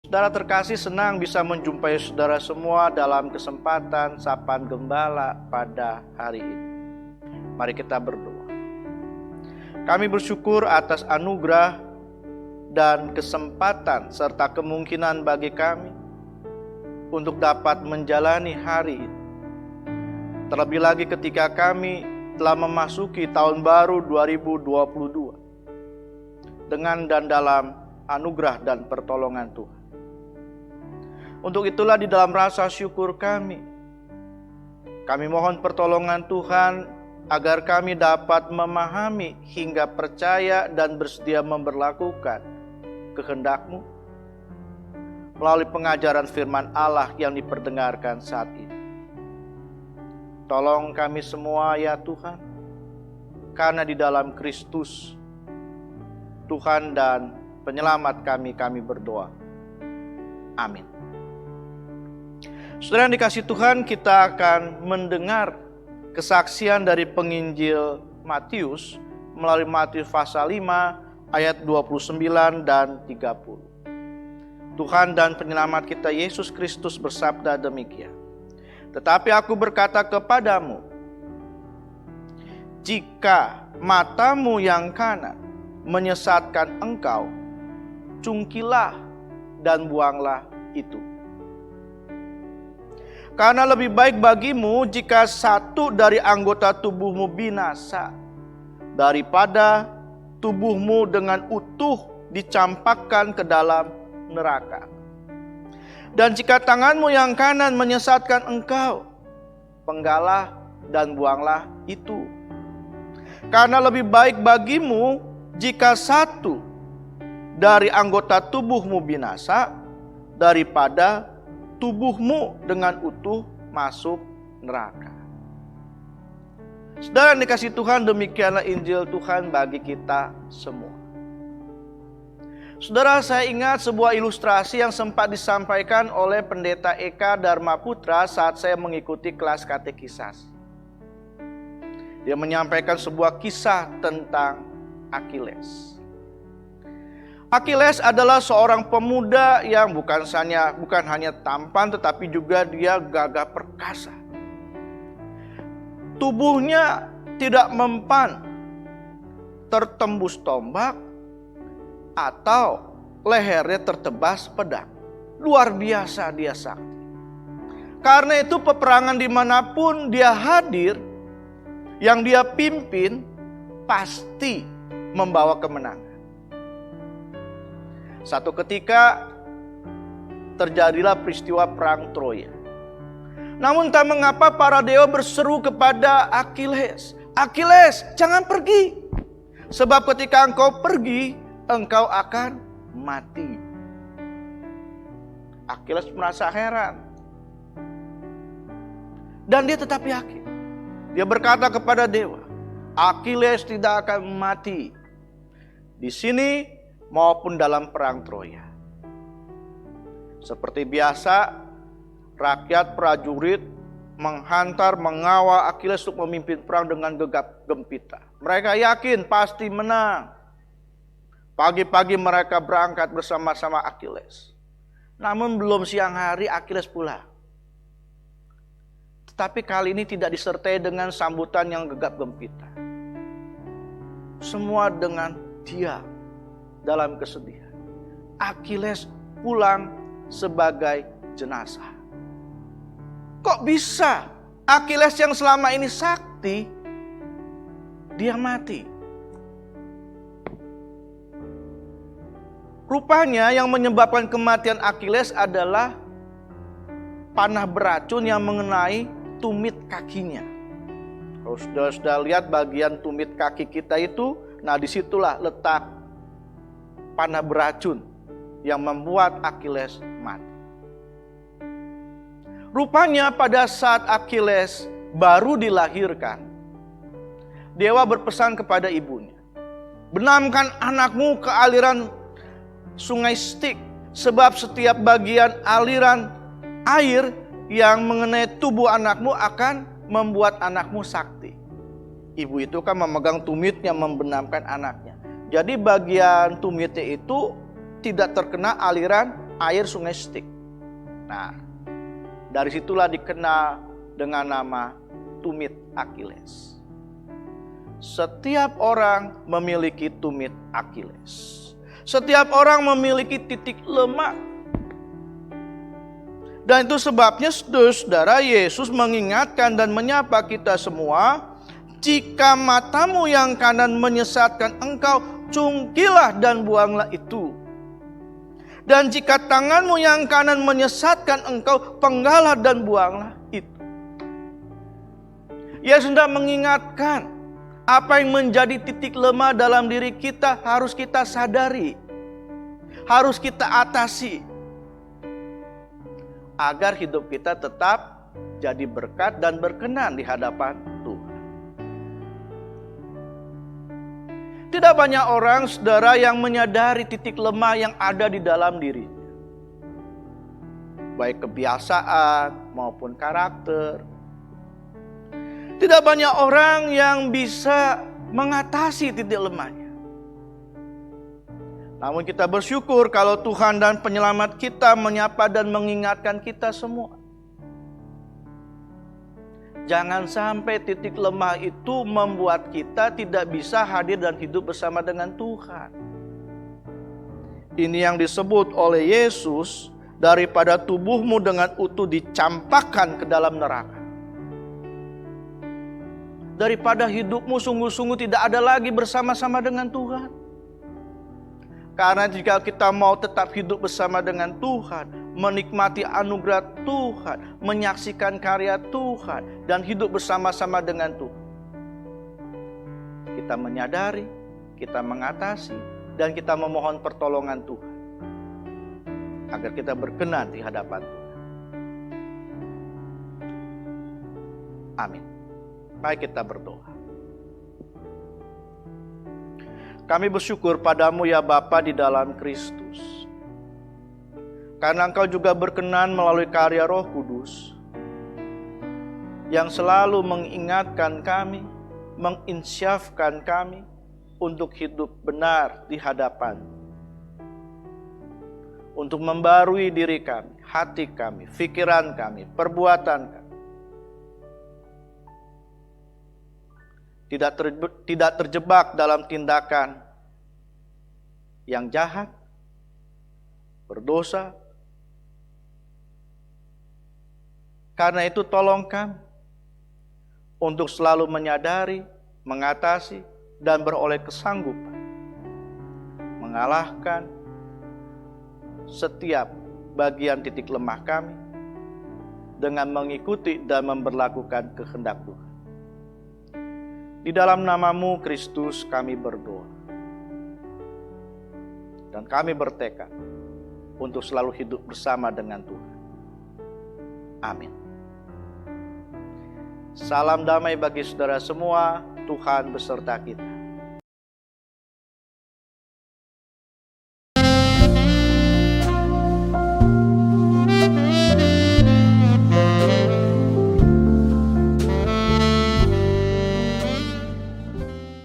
Saudara terkasih, senang bisa menjumpai saudara semua dalam kesempatan Sapaan Gembala pada hari ini. Mari kita berdoa. Kami bersyukur atas anugerah dan kesempatan serta kemungkinan bagi kami untuk dapat menjalani hari ini. Terlebih lagi ketika kami telah memasuki tahun baru 2022 dengan dan dalam anugerah dan pertolongan Tuhan. Untuk itulah di dalam rasa syukur kami mohon pertolongan Tuhan agar kami dapat memahami hingga percaya dan bersedia memberlakukan kehendak-Mu melalui pengajaran firman Allah yang diperdengarkan saat ini. Tolong kami semua ya Tuhan, karena di dalam Kristus Tuhan dan Penyelamat kami berdoa. Amin. Saudara yang dikasihi Tuhan, kita akan mendengar kesaksian dari penginjil Matius melalui Matius pasal 5 ayat 29 dan 30. Tuhan dan Penyelamat kita Yesus Kristus bersabda demikian. Tetapi aku berkata kepadamu, jika matamu yang kanan menyesatkan engkau, cungkilah dan buanglah itu. Karena lebih baik bagimu jika satu dari anggota tubuhmu binasa, daripada tubuhmu dengan utuh dicampakkan ke dalam neraka. Dan jika tanganmu yang kanan menyesatkan engkau, penggalah dan buanglah itu. Karena lebih baik bagimu jika satu dari anggota tubuhmu binasa, daripada tubuhmu dengan utuh masuk neraka. Saudara yang dikasihi Tuhan, demikianlah Injil Tuhan bagi kita semua. Saudara, saya ingat sebuah ilustrasi yang sempat disampaikan oleh Pendeta Eka Dharma Putra saat saya mengikuti kelas katekisasi. Dia menyampaikan sebuah kisah tentang Achilles. Achilles adalah seorang pemuda yang bukan hanya tampan, tetapi juga dia gagah perkasa. Tubuhnya tidak mempan tertembus tombak atau lehernya tertebas pedang. Luar biasa dia sakti. Karena itu peperangan dimanapun dia hadir, yang dia pimpin pasti membawa kemenangan. Satu ketika terjadilah peristiwa perang Troya. Namun tak mengapa para dewa berseru kepada Achilles, Achilles, jangan pergi. Sebab ketika engkau pergi, engkau akan mati. Achilles merasa heran. Dan dia tetap yakin. Dia berkata kepada dewa, Achilles tidak akan mati di sini maupun dalam perang Troya. Seperti biasa, rakyat prajurit mengawal Achilles untuk memimpin perang dengan gegap gempita. Mereka yakin pasti menang. Pagi-pagi mereka berangkat bersama-sama Achilles. Namun belum siang hari Achilles pulang. Tetapi kali ini tidak disertai dengan sambutan yang gegap gempita. Semua dengan diam dalam kesedihan. Achilles pulang sebagai jenazah. Kok bisa Achilles yang selama ini sakti, dia mati? Rupanya yang menyebabkan kematian Achilles adalah panah beracun yang mengenai tumit kakinya. Kalau sudah lihat bagian tumit kaki kita itu, nah disitulah letak panah beracun yang membuat Achilles mati. Rupanya pada saat Achilles baru dilahirkan, dewa berpesan kepada ibunya, benamkan anakmu ke aliran sungai Styx, sebab setiap bagian aliran air yang mengenai tubuh anakmu akan membuat anakmu sakti. Ibu itu kan memegang tumitnya membenamkan anaknya. Jadi bagian tumitnya itu tidak terkena aliran air sungai Styx. Nah, dari situlah dikenal dengan nama tumit Achilles. Setiap orang memiliki tumit Achilles. Setiap orang memiliki titik lemah. Dan itu sebabnya saudara, Yesus mengingatkan dan menyapa kita semua, jika matamu yang kanan menyesatkan engkau, cungkilah dan buanglah itu. Dan jika tanganmu yang kanan menyesatkan engkau, penggalah dan buanglah itu. Yesus hendak mengingatkan, apa yang menjadi titik lemah dalam diri kita harus kita sadari, harus kita atasi, agar hidup kita tetap jadi berkat dan berkenan di hadapan Tuhan. Tidak banyak orang, saudara, yang menyadari titik lemah yang ada di dalam dirinya, baik kebiasaan maupun karakter. Tidak banyak orang yang bisa mengatasi titik lemahnya. Namun kita bersyukur kalau Tuhan dan penyelamat kita menyapa dan mengingatkan kita semua. Jangan sampai titik lemah itu membuat kita tidak bisa hadir dan hidup bersama dengan Tuhan. Ini yang disebut oleh Yesus, daripada tubuhmu dengan utuh dicampakkan ke dalam neraka. Daripada hidupmu sungguh-sungguh tidak ada lagi bersama-sama dengan Tuhan. Karena jika kita mau tetap hidup bersama dengan Tuhan, menikmati anugerah Tuhan, menyaksikan karya Tuhan, dan hidup bersama-sama dengan Tuhan, kita menyadari, kita mengatasi, dan kita memohon pertolongan Tuhan, agar kita berkenan di hadapan Tuhan. Amin. Mari kita berdoa. Kami bersyukur padamu ya Bapa di dalam Kristus. Karena Engkau juga berkenan melalui karya Roh Kudus yang selalu mengingatkan kami, menginsyafkan kami untuk hidup benar di hadapan, untuk membarui diri kami, hati kami, pikiran kami, perbuatan kami. Tidak terjebak dalam tindakan yang jahat, berdosa. Karena itu tolong kami untuk selalu menyadari, mengatasi, dan beroleh kesanggupan mengalahkan setiap bagian titik lemah kami dengan mengikuti dan memberlakukan kehendak Tuhan. Di dalam nama-Mu Kristus kami berdoa. Dan kami bertekad untuk selalu hidup bersama dengan Tuhan. Amin. Salam damai bagi saudara semua. Tuhan beserta kita.